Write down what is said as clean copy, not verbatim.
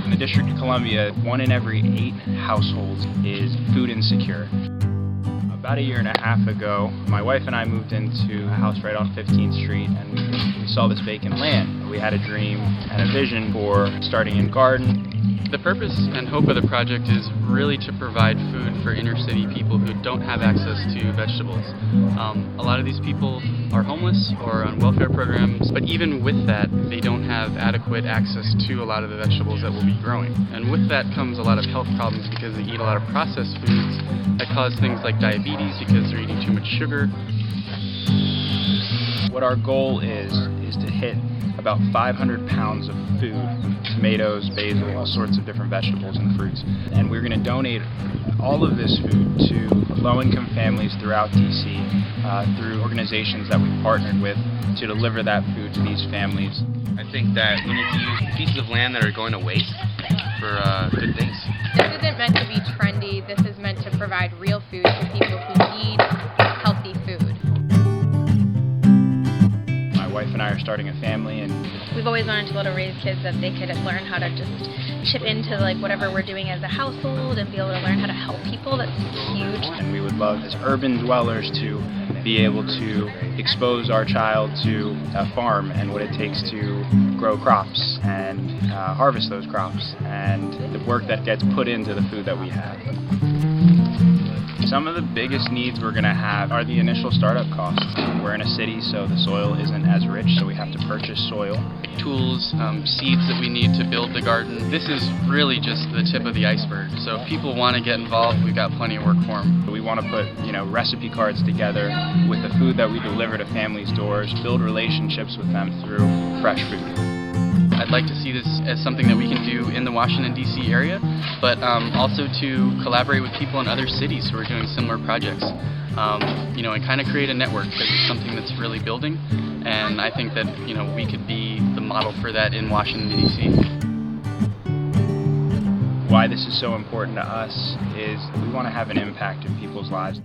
In the District of Columbia, 1 in every 8 households is food insecure. About a year and a half ago, my wife and I moved into a house right on 15th Street, and we saw this vacant land. We had a dream and a vision for starting a garden. The purpose and hope of the project is really to provide food for inner city people who don't have access to vegetables. A lot of these people are homeless or on welfare programs, but even with that, they don't have adequate access to a lot of the vegetables that we'll be growing. And with that comes a lot of health problems because they eat a lot of processed foods that cause things like diabetes because they're eating too much sugar. What our goal is to hit about 500 pounds of food, tomatoes, basil, all sorts of different vegetables and fruits. And we're going to donate all of this food to low-income families throughout DC through organizations that we've partnered with to deliver that food to these families. I think that we need to use pieces of land that are going to waste for good things. This isn't meant to be trendy. This is meant to provide real food to people who need healthy food. My wife and I are starting a family, and we've always wanted to be able to raise kids that they could learn how to just chip into whatever we're doing as a household and be able to learn how to help people. That's huge. And we would love as urban dwellers to be able to expose our child to a farm and what it takes to grow crops and harvest those crops and the work that gets put into the food that we have. Some of the biggest needs we're going to have are the initial startup costs. We're in a city, so the soil isn't as rich, so we have to purchase soil. Tools, seeds that we need to build the garden. This is really just the tip of the iceberg. So if people want to get involved, we've got plenty of work for them. We want to put, recipe cards together with the food that we deliver to families' doors, build relationships with them through fresh food. I'd like to see this as something that we can do in the Washington, D.C. area, but also to collaborate with people in other cities who are doing similar projects, and kind of create a network because it's something that's really building, and I think that, we could be the model for that in Washington, D.C. Why this is so important to us is we want to have an impact in people's lives.